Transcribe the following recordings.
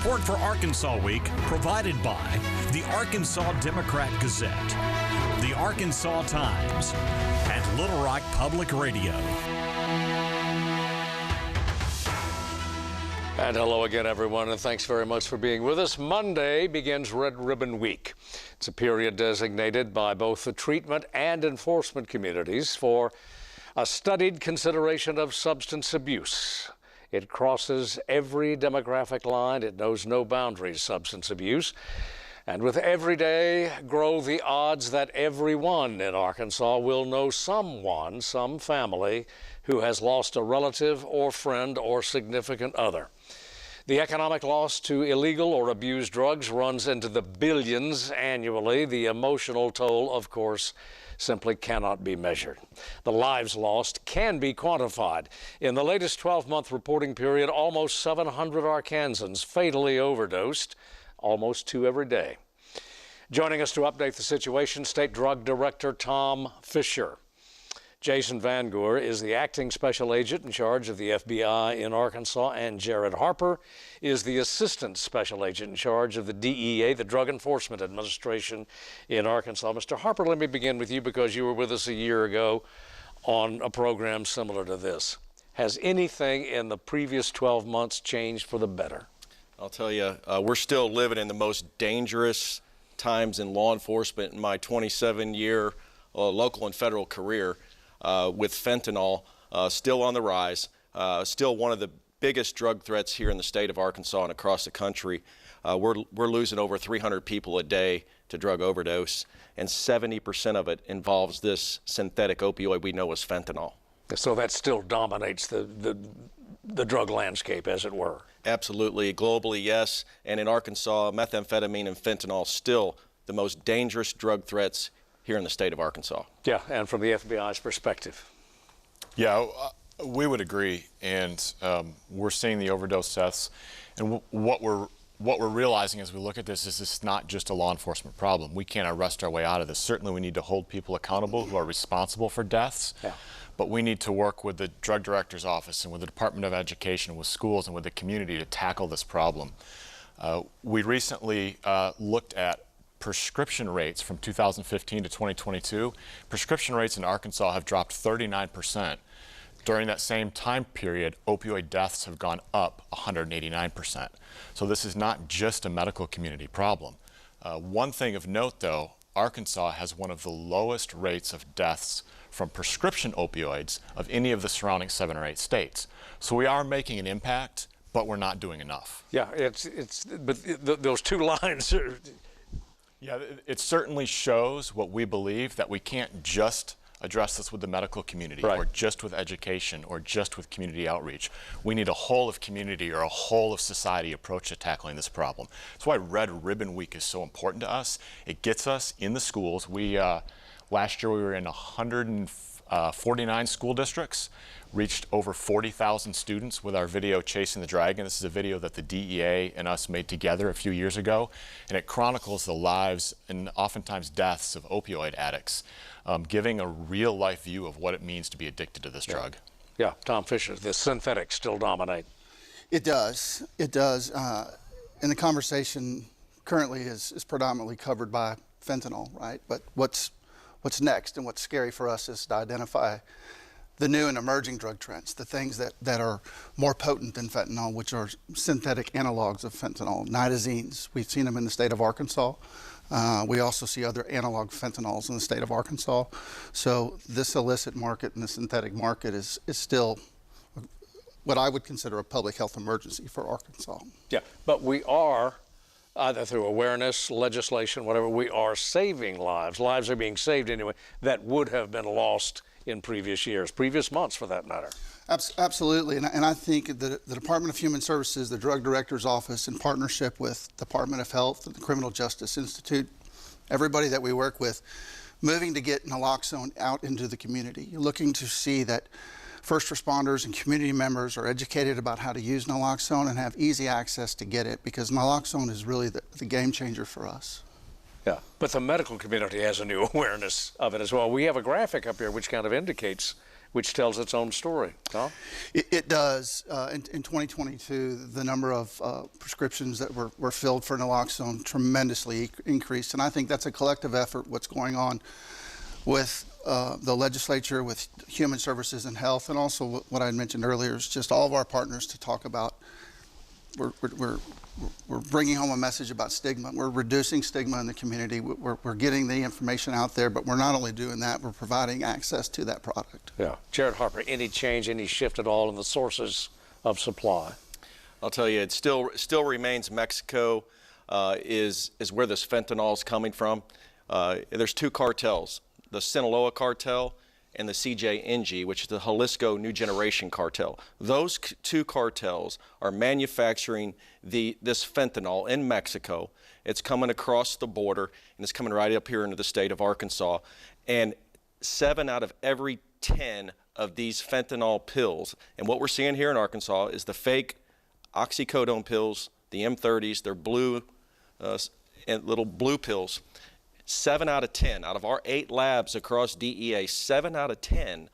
Support for Arkansas Week provided by the Arkansas Democrat Gazette, the Arkansas Times, and Little Rock Public Radio. And hello again, everyone, and thanks very much for being with us. Monday begins Red Ribbon Week. It's a period designated by both the treatment and enforcement communities for a studied consideration of substance abuse. It crosses every demographic line. It knows no boundaries, substance abuse. And with every day grow the odds that everyone in Arkansas will know someone, some family, who has lost a relative or friend or significant other. The economic loss to illegal or abused drugs runs into the billions annually. The emotional toll, of course, simply cannot be measured. The lives lost can be quantified. In the latest 12-month reporting period, almost 700 Arkansans fatally overdosed, almost 2 every day. Joining us to update the situation, State Drug Director Tom Fisher. Jason Vangoor is the acting special agent in charge of the FBI in Arkansas, and Jared Harper is the assistant special agent in charge of the DEA, the Drug Enforcement Administration in Arkansas. Mr. Harper, let me begin with you because you were with us a year ago on a program similar to this. Has anything in the previous 12 months changed for the better? I'll tell you, we're still living in the most dangerous times in law enforcement in my 27-year local and federal career. With fentanyl still on the rise, still one of the biggest drug threats here in the state of Arkansas and across the country. We're losing over 300 people a day to drug overdose, and 70% of it involves this synthetic opioid we know as fentanyl. So that still dominates the drug landscape, as it were. Absolutely. Globally, yes. And in Arkansas, methamphetamine and fentanyl still the most dangerous drug threats here in the state of Arkansas. Yeah, and from the FBI's perspective. Yeah, we would agree, and we're seeing the overdose deaths, and what we're realizing as we look at this is it's not just a law enforcement problem. We can't arrest our way out of this. Certainly we need to hold people accountable who are responsible for deaths, but we need to work with the drug director's office and with the Department of Education, with schools, and with the community to tackle this problem. We recently looked at prescription rates from 2015 to 2022. Prescription rates in Arkansas have dropped 39%. During that same time period, opioid deaths have gone up 189%. So this is not just a medical community problem. One thing of note, though, Arkansas has one of the lowest rates of deaths from prescription opioids of any of the surrounding 7 or 8 states. So we are making an impact, but we're not doing enough. Yeah, but those two lines are... Yeah, it certainly shows what we believe, that we can't just address this with the medical community, or just with education, or just with community outreach. We need a whole of community or a whole of society approach to tackling this problem. That's why Red Ribbon Week is so important to us. It gets us in the schools. Last year we were in 149 school districts, reached over 40,000 students with our video Chasing the Dragon. This is a video that the DEA and us made together a few years ago, and it chronicles the lives and oftentimes deaths of opioid addicts, giving a real-life view of what it means to be addicted to this drug. Yeah, Tom Fisher, the synthetics still dominate. It does. It does. And the conversation currently is predominantly covered by fentanyl, right? But what's next, and what's scary for us, is to identify the new and emerging drug trends, the things that are more potent than fentanyl, which are synthetic analogs of fentanyl, nitazines. We've seen them in the state of Arkansas. We also see other analog fentanyls in the state of Arkansas. So this illicit market and the synthetic market is still what I would consider a public health emergency for Arkansas. Yeah, but we are, either through awareness, legislation, whatever, we are saving lives. Lives are being saved anyway that would have been lost in previous years, previous months for that matter. Absolutely, and I think the Department of Human Services, the Drug Director's Office, in partnership with Department of Health and the Criminal Justice Institute, everybody that we work with, moving to get naloxone out into the community. You're looking to see that first responders and community members are educated about how to use naloxone and have easy access to get it, because naloxone is really the game changer for us. Yeah, but the medical community has a new awareness of it as well. We have a graphic up here which kind of indicates which tells its own story. Tom? It does. In 2022, the number of prescriptions that were filled for naloxone tremendously increased, and I think that's a collective effort, what's going on with the legislature, with Human Services and Health, and also what I had mentioned earlier is just all of our partners to talk about. We're bringing home a message about stigma. We're reducing stigma in the community. We're getting the information out there, but we're not only doing that, we're providing access to that product. Yeah. Jared Harper, any change, any shift at all in the sources of supply? I'll tell you, it still remains Mexico is where this fentanyl is coming from. There's two cartels, the Sinaloa cartel and the CJNG, which is the Jalisco New Generation cartel. Those two cartels are manufacturing this fentanyl in Mexico. It's coming across the border, and it's coming right up here into the state of Arkansas. And 7 out of every 10 of these fentanyl pills, and what we're seeing here in Arkansas is the fake oxycodone pills, the M30s, they're blue, and little blue pills. 7 out of 10, out of our 8 labs across DEA, 7 out of 10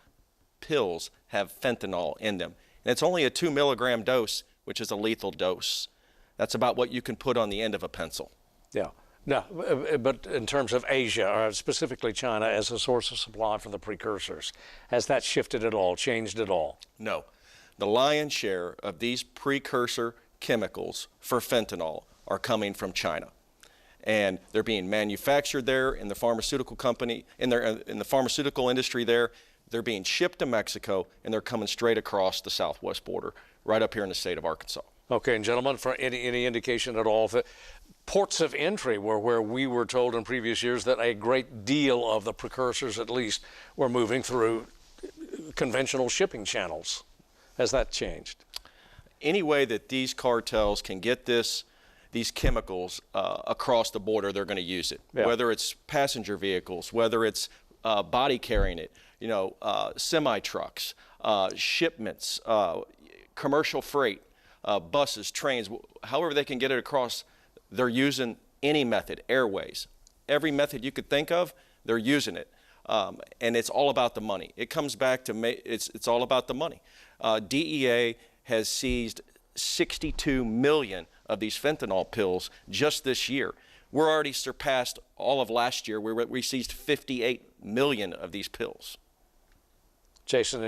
pills have fentanyl in them. And it's only a 2 milligram dose, which is a lethal dose. That's about what you can put on the end of a pencil. Yeah. No, but in terms of Asia, or specifically China, as a source of supply for the precursors, has that shifted at all, changed at all? No. The lion's share of these precursor chemicals for fentanyl are coming from China. And they're being manufactured there in the pharmaceutical company, in the pharmaceutical industry there. They're being shipped to Mexico, and they're coming straight across the southwest border, right up here in the state of Arkansas. Okay, and gentlemen, for any indication at all, that ports of entry were where we were told in previous years that a great deal of the precursors, at least, were moving through conventional shipping channels. Has that changed? Any way that these cartels can get these chemicals across the border, they're going to use it. Yeah. Whether it's passenger vehicles, whether it's body carrying it, semi-trucks, shipments, commercial freight, buses, trains, however they can get it across, they're using any method, airways. Every method you could think of, they're using it. And it's all about the money. It comes back to, it's all about the money. DEA has seized 62 million of these fentanyl pills just this year. We're already surpassed all of last year. We seized 58 million of these pills. Jason,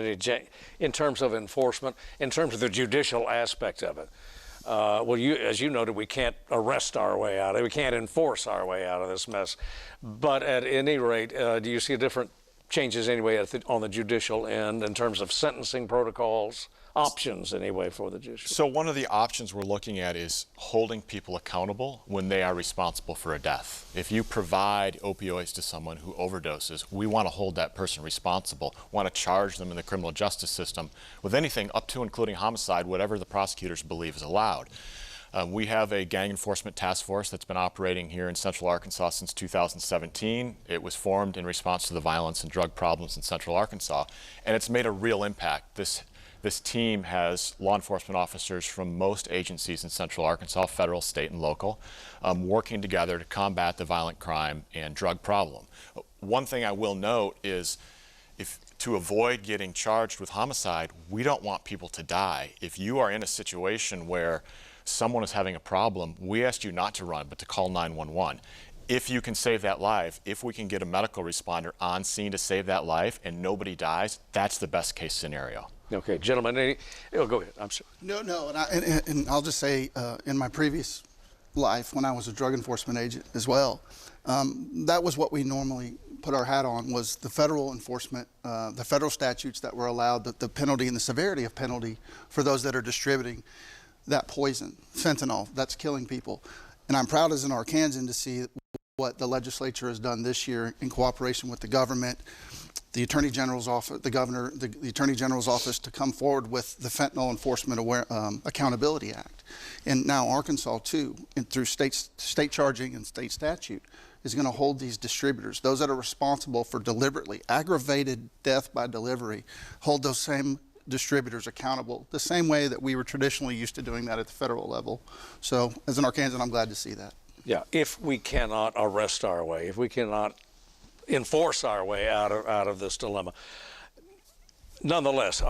in terms of enforcement, in terms of the judicial aspect of it, as you noted, we can't arrest our way out of it. We can't enforce our way out of this mess. But at any rate, do you see different changes anyway on the judicial end in terms of sentencing protocols? Options anyway for the judicial. So one of the options we're looking at is holding people accountable when they are responsible for a death. If you provide opioids to someone who overdoses, we want to hold that person responsible, want to charge them in the criminal justice system with anything up to including homicide, whatever the prosecutors believe is allowed. We have a gang enforcement task force that's been operating here in Central Arkansas since 2017. It was formed in response to the violence and drug problems in Central Arkansas, and it's made a real impact. This team has law enforcement officers from most agencies in Central Arkansas, federal, state, and local, working together to combat the violent crime and drug problem. One thing I will note is to avoid getting charged with homicide, we don't want people to die. If you are in a situation where someone is having a problem, we ask you not to run, but to call 911. If you can save that life, if we can get a medical responder on scene to save that life and nobody dies, that's the best case scenario. Okay, gentlemen, go ahead. I'm sorry. No, and I'll just say, in my previous life, when I was a drug enforcement agent as well, that was what we normally put our hat on, was the federal enforcement, the federal statutes that were allowed, the penalty and the severity of penalty for those that are distributing that poison, fentanyl, that's killing people. And I'm proud as an Arkansan to see what the legislature has done this year in cooperation with the government, the Attorney General's office, the governor, the Attorney General's office, to come forward with the Fentanyl Enforcement Accountability Act. And now Arkansas too, and through state charging and state statute, is going to hold these distributors, those that are responsible for deliberately aggravated death by delivery, hold those same distributors accountable the same way that we were traditionally used to doing that at the federal level. So as an Arkansan, I'm glad to see that. Yeah, if we cannot arrest our way, if we cannot enforce our way out of this dilemma, Nonetheless,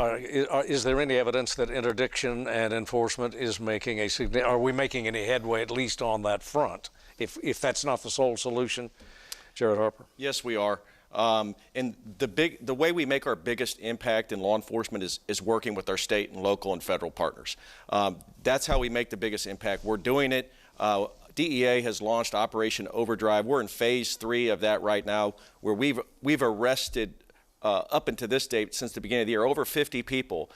is there any evidence that interdiction and enforcement is making are we making any headway, at least on that front, if that's not the sole solution? Jared Harper? Yes, we are. And the way we make our biggest impact in law enforcement is working with our state and local and federal partners. That's how we make the biggest impact. We're doing it. DEA has launched Operation Overdrive. We're in phase 3 of that right now, where we've arrested up until this date, since the beginning of the year, over 50 people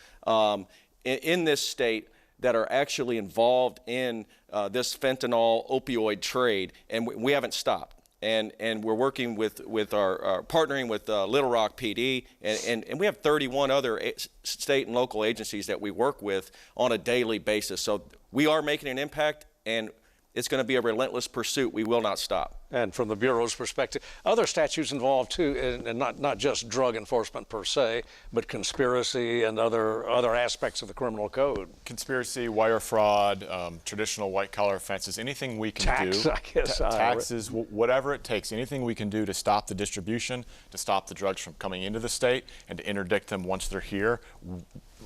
in this state that are actually involved in this fentanyl opioid trade, and we haven't stopped. And we're working with our partnering with Little Rock PD, and we have 31 other state and local agencies that we work with on a daily basis. So we are making an impact, and it's going to be a relentless pursuit. We will not stop. And from the Bureau's perspective, other statutes involved too, and not just drug enforcement per se, but conspiracy and other aspects of the criminal code. Conspiracy, wire fraud, traditional white-collar offenses, anything we can do. Taxes, whatever it takes, anything we can do to stop the distribution, to stop the drugs from coming into the state, and to interdict them once they're here.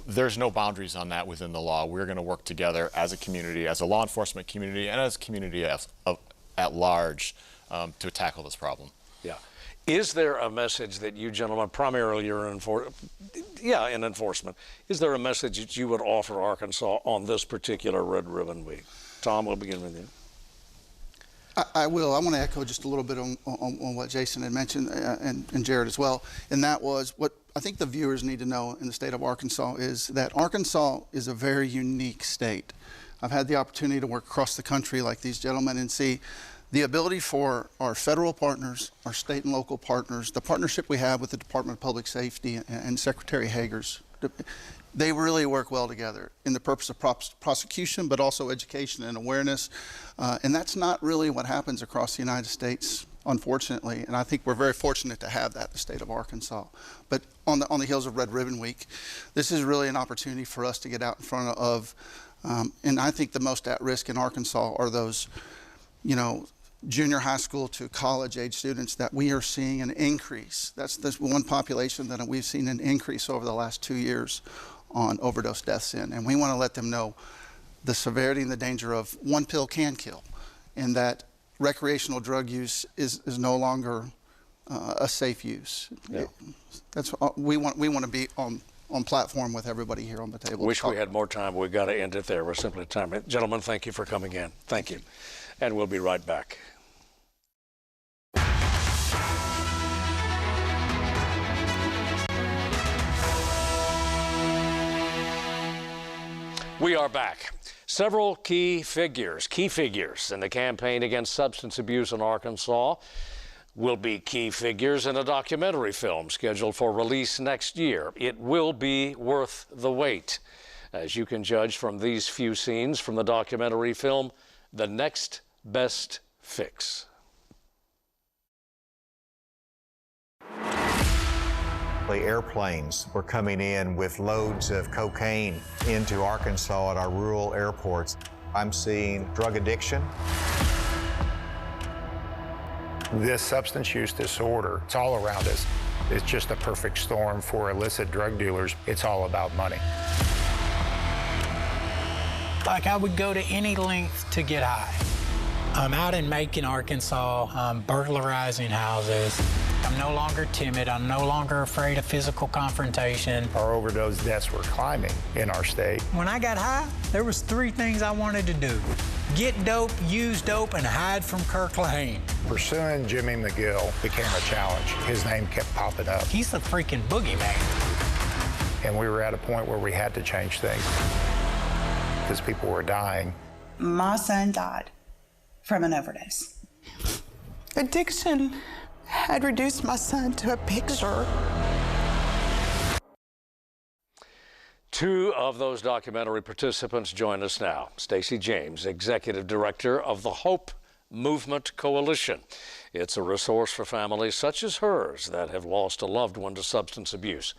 There's no boundaries on that within the law. We're going to work together as a community, as a law enforcement community, and as a community at large to tackle this problem. Yeah. Is there a message that you gentlemen, primarily you're in enforcement, is there a message that you would offer Arkansas on this particular Red Ribbon Week? Tom, we'll begin with you. I will. I want to echo just a little bit on what Jason had mentioned and Jared as well. And that was what I think the viewers need to know in the state of Arkansas is that Arkansas is a very unique state. I've had the opportunity to work across the country like these gentlemen and see the ability for our federal partners, our state and local partners, the partnership we have with the Department of Public Safety and Secretary Hagers. They really work well together in the purpose of prosecution, but also education and awareness. And that's not really what happens across the United States, unfortunately. And I think we're very fortunate to have that in the state of Arkansas. But on the heels of Red Ribbon Week, this is really an opportunity for us to get out in front of, and I think the most at risk in Arkansas are those, junior high school to college age students that we are seeing an increase. That's one population that we've seen an increase over the last 2 years on overdose deaths in. And we want to let them know the severity and the danger of one pill can kill, and that recreational drug use is no longer a safe use. Yeah. We want to be on platform with everybody here on the table. Wish we had more time. We've got to end it there. We're simply at time. Gentlemen, thank you for coming in. Thank you. And we'll be right back. We are back. Several key figures in the campaign against substance abuse in Arkansas will be key figures in a documentary film scheduled for release next year. It will be worth the wait, as you can judge from these few scenes from the documentary film, The Next Best Fix. Airplanes were coming in with loads of cocaine into Arkansas at our rural airports. I'm seeing drug addiction. This substance use disorder, it's all around us. It's just a perfect storm for illicit drug dealers. It's all about money. Like, I would go to any length to get high. I'm out in Macon, Arkansas. I'm burglarizing houses. I'm no longer timid. I'm no longer afraid of physical confrontation. Our overdose deaths were climbing in our state. When I got high, there was 3 things I wanted to do: get dope, use dope, and hide from Kirk Lahane. Pursuing Jimmy McGill became a challenge. His name kept popping up. He's the freaking boogeyman. And we were at a point where we had to change things because people were dying. My son died from an overdose. Addiction had reduced my son to a picture. 2 of those documentary participants join us now. Stacey James, Executive Director of the Hope Movement Coalition. It's a resource for families such as hers that have lost a loved one to substance abuse.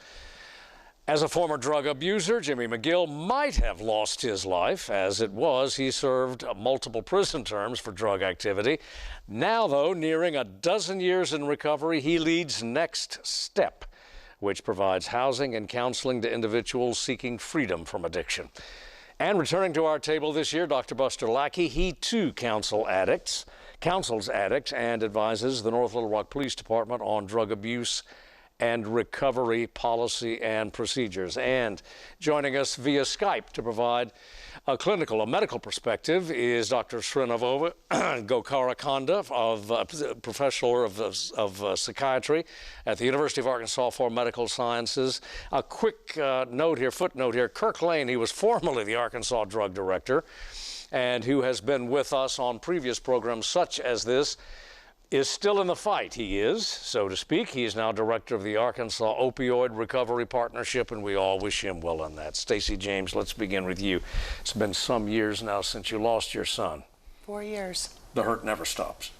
As a former drug abuser, Jimmy McGill might have lost his life. As it was, he served multiple prison terms for drug activity. Now, though, nearing a dozen years in recovery, he leads Next Step, which provides housing and counseling to individuals seeking freedom from addiction. And returning to our table this year, Dr. Buster Lackey. He too counsels addicts and advises the North Little Rock Police Department on drug abuse and recovery policy and procedures. And joining us via Skype to provide a medical perspective is Dr. Srinivova Gokarakonda, professor of psychiatry at the University of Arkansas for Medical Sciences. A quick footnote here. Kirk Lane, he was formerly the Arkansas drug director and who has been with us on previous programs such as this, is still in the fight. He is, so to speak. He is now director of the Arkansas Opioid Recovery Partnership, and we all wish him well in that. Stacey James, let's begin with you. It's been some years now since you lost your son. 4 years. The hurt never stops.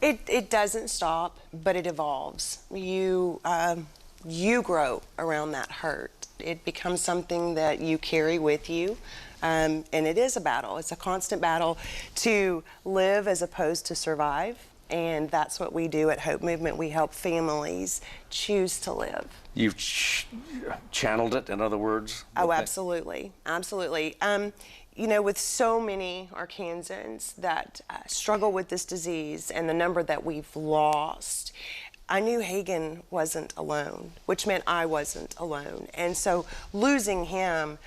It doesn't stop, but it evolves. You grow around that hurt. It becomes something that you carry with you. And it is a battle. It's a constant battle to live as opposed to survive. And that's what we do at Hope Movement. We help families choose to live. You've channeled it, in other words? Oh, absolutely. Absolutely. You know, with so many Arkansans that struggle with this disease and the number that we've lost, I knew Hagen wasn't alone, which meant I wasn't alone. And so losing him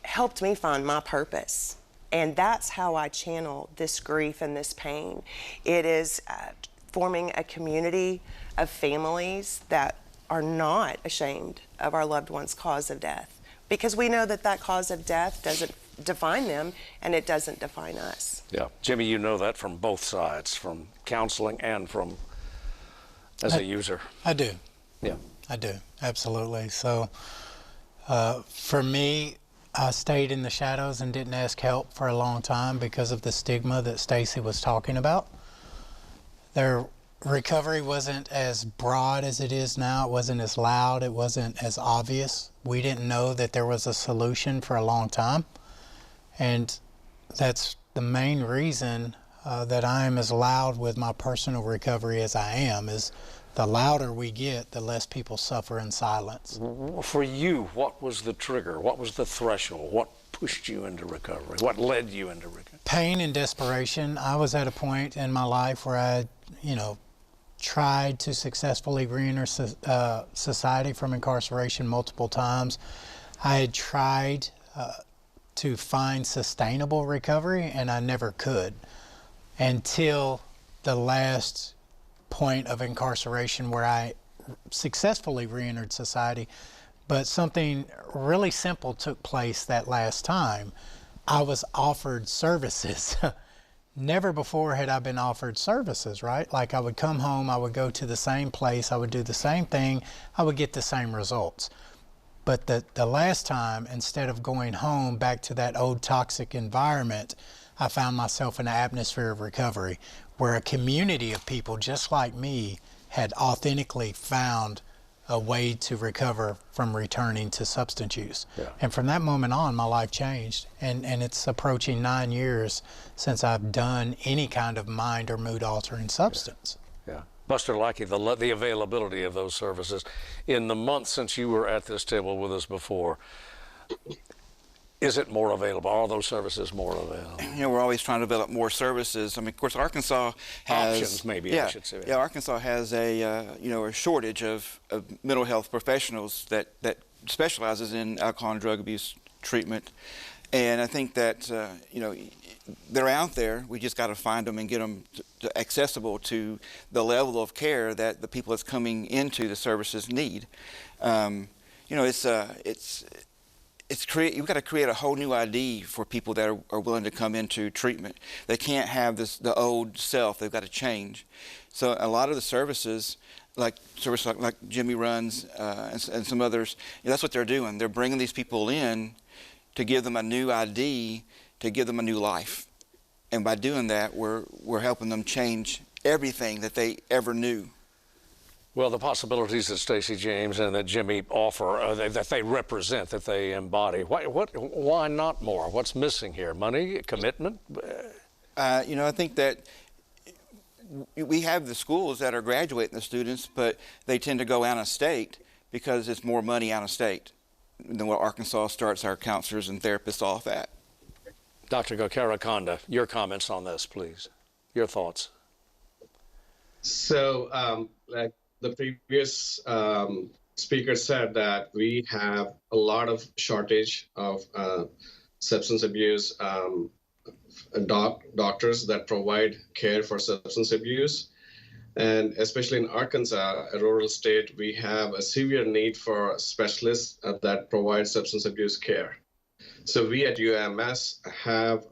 helped me find my purpose. And that's how I channel this grief and this pain. It is forming a community of families that are not ashamed of our loved one's cause of death, because we know that that cause of death doesn't define them and it doesn't define us. Yeah. Jimmy, you know that from both sides, from counseling and from as a user. I do. Yeah. I do, absolutely. So for me, I stayed in the shadows and didn't ask help for a long time because of the stigma that Stacey was talking about. Their recovery wasn't as broad as it is now. It wasn't as loud. It wasn't as obvious. We didn't know that there was a solution for a long time. And that's the main reason that I am as loud with my personal recovery as I am, is the louder we get, the less people suffer in silence. For you, what was the trigger? What was the threshold? What pushed you into recovery? What led you into recovery? Pain and desperation. I was at a point in my life where I, tried to successfully reenter society from incarceration multiple times. I had tried to find sustainable recovery, and I never could until the last point of incarceration where I successfully reentered society. But something really simple took place that last time. I was offered services. Never before had I been offered services, right? Like I would come home, I would go to the same place, I would do the same thing, I would get the same results. But the last time, instead of going home back to that old toxic environment, I found myself in an atmosphere of recovery where a community of people just like me had authentically found a way to recover from returning to substance use. Yeah. And from that moment on, my life changed. And it's approaching 9 years since I've done any kind of mind or mood altering substance. Yeah. Buster Lackey, the availability of those services. In the month since you were at this table with us before, is it more available? Are those services more available? We're always trying to develop more services. I mean, of course, Arkansas has options. Maybe I should say. Yeah, Arkansas has a shortage of mental health professionals that specializes in alcohol and drug abuse treatment, and I think that they're out there. We just got to find them and get them accessible to the level of care that the people that's coming into the services need. You've got to create a whole new ID for people that are willing to come into treatment. They can't have the old self. They've got to change. So a lot of the services, like Jimmy runs and some others, that's what they're doing. They're bringing these people in to give them a new ID, to give them a new life. And by doing that, we're helping them change everything that they ever knew. Well, the possibilities that Stacey James and that Jimmy offer, that they represent, that they embody, why not more? What's missing here? Money, commitment? I think that we have the schools that are graduating the students, but they tend to go out of state because it's more money out of state than what Arkansas starts our counselors and therapists off at. Dr. Gokarakonda, your comments on this, please. Your thoughts. So, like the previous speaker said, that we have a lot of shortage of substance abuse doctors that provide care for substance abuse. And especially in Arkansas, a rural state, we have a severe need for specialists that provide substance abuse care. So we at UMS have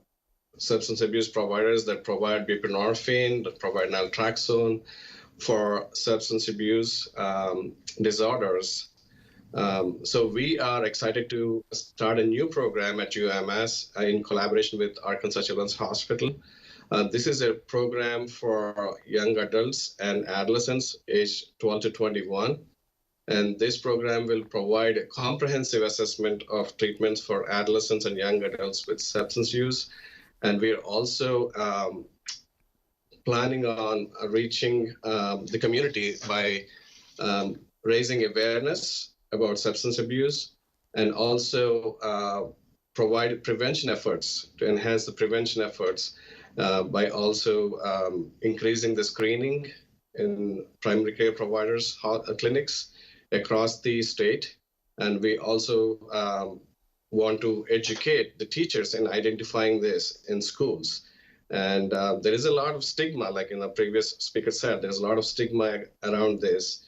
substance abuse providers that provide buprenorphine, that provide naltrexone for substance abuse disorders. So we are excited to start a new program at UMS in collaboration with Arkansas Children's Hospital. This is a program for young adults and adolescents aged 12 to 21. And this program will provide a comprehensive assessment of treatments for adolescents and young adults with substance use. And we're also planning on reaching the community by raising awareness about substance abuse and also provide prevention efforts to enhance the prevention efforts by also increasing the screening in primary care providers' clinics across the state. And we also want to educate the teachers in identifying this in schools. And there is a lot of stigma, like in the previous speaker said, there's a lot of stigma around this.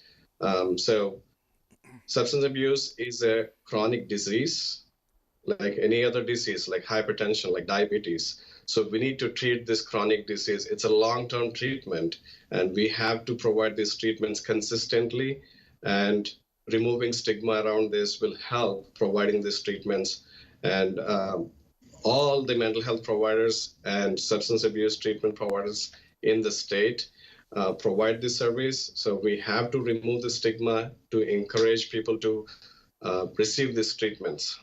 So substance abuse is a chronic disease, like any other disease, like hypertension, like diabetes. So we need to treat this chronic disease. It's a long-term treatment, and we have to provide these treatments consistently, and removing stigma around this will help providing these treatments. And all the mental health providers and substance abuse treatment providers in the state provide this service. So we have to remove the stigma to encourage people to receive these treatments.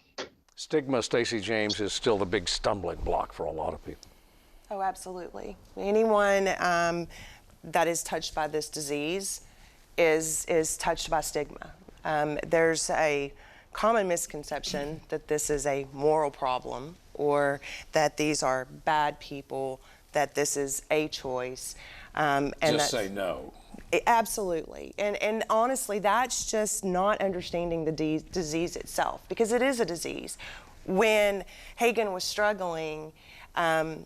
Stigma, Stacey James, is still the big stumbling block for a lot of people. Oh, absolutely. Anyone that is touched by this disease is touched by stigma. There's a common misconception that this is a moral problem, or that these are bad people, that this is a choice. And just say no. Absolutely. And honestly, that's just not understanding the disease itself, because it is a disease. When Hagen was struggling,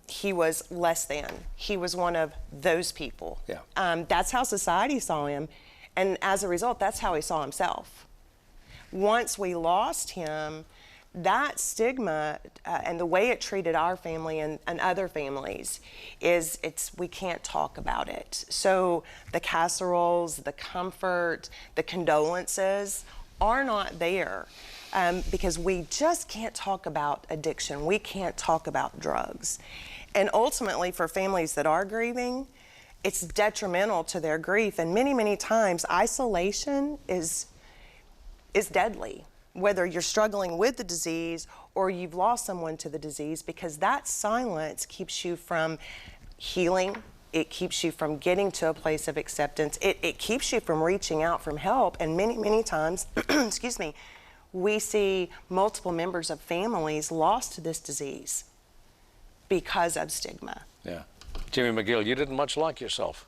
he was less than. He was one of those people. Yeah. That's how society saw him. And as a result, that's how he saw himself. Once we lost him, that stigma and the way it treated our family and other families is we can't talk about it. So the casseroles, the comfort, the condolences are not there because we just can't talk about addiction. We can't talk about drugs. And ultimately, for families that are grieving, it's detrimental to their grief. And many, many times, isolation is deadly, whether you're struggling with the disease or you've lost someone to the disease, because that silence keeps you from healing. It keeps you from getting to a place of acceptance. It keeps you from reaching out for help. And many, many times, excuse me, we see multiple members of families lost to this disease because of stigma. Yeah. Jimmy McGill, you didn't much like yourself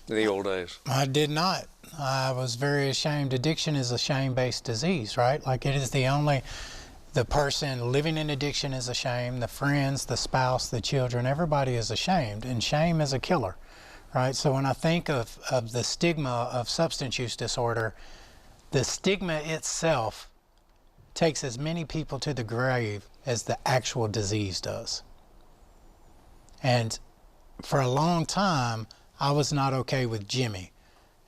in the old days. I did not. I was very ashamed. Addiction is a shame-based disease, right? Like, it is the person living in addiction is ashamed, the friends, the spouse, the children, everybody is ashamed, and shame is a killer, right? So when I think of the stigma of substance use disorder, the stigma itself takes as many people to the grave as the actual disease does. And for a long time, I was not okay with Jimmy.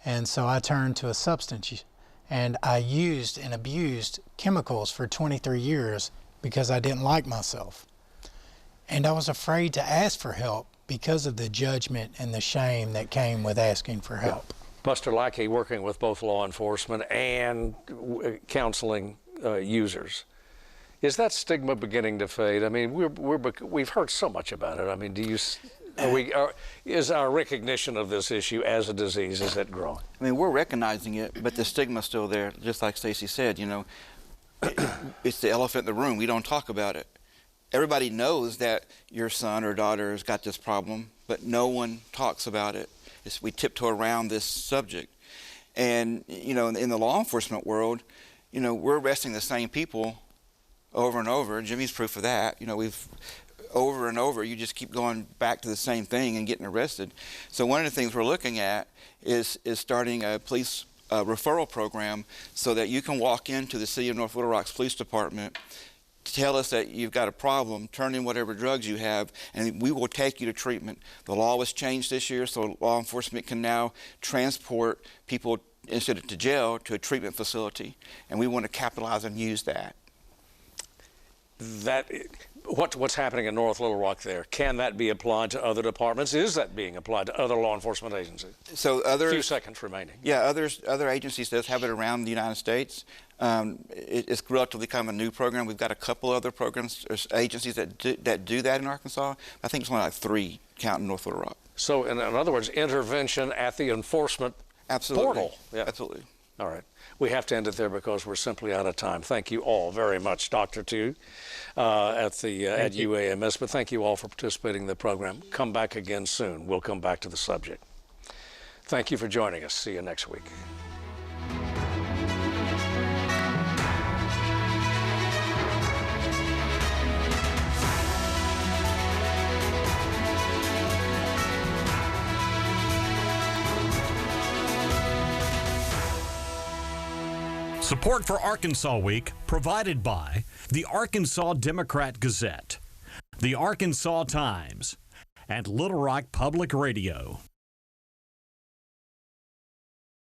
And so I turned to a substance, and I used and abused chemicals for 23 years because I didn't like myself. And I was afraid to ask for help because of the judgment and the shame that came with asking for help. Buster Lackey, working with both law enforcement and counseling users. Is that stigma beginning to fade? I mean, we've heard so much about it. I mean, do you Is our recognition of this issue as a disease, is it growing? I mean, we're recognizing it, but the stigma's still there. Just like Stacey said, you know, it's the elephant in the room. We don't talk about it. Everybody knows that your son or daughter has got this problem, but no one talks about it. We tiptoe around this subject. And, you know, in the law enforcement world, you know, we're arresting the same people over and over. Jimmy's proof of that. You know, we've over and over, you just keep going back to the same thing and getting arrested. So one of the things we're looking at is starting a police referral program so that you can walk into the City of North Little Rock's Police Department, tell us that you've got a problem, turn in whatever drugs you have, and we will take you to treatment. The law was changed this year, so law enforcement can now transport people instead of to jail to a treatment facility, and we want to capitalize and use that. What's happening in North Little Rock there? Can that be applied to other departments? Is that being applied to other law enforcement agencies? So a few seconds remaining. Yeah, other agencies does have it around the United States. It's relatively kind of a new program. We've got a couple other programs, agencies that do that in Arkansas. I think it's only like 3 counting North Little Rock. So in other words, intervention at the enforcement portal. Yeah. Absolutely. All right. We have to end it there because we're simply out of time. Thank you all very much, Dr. Tu, at UAMS. But thank you all for participating in the program. Come back again soon. We'll come back to the subject. Thank you for joining us. See you next week. Support for Arkansas Week provided by the Arkansas Democrat Gazette, the Arkansas Times, and Little Rock Public Radio.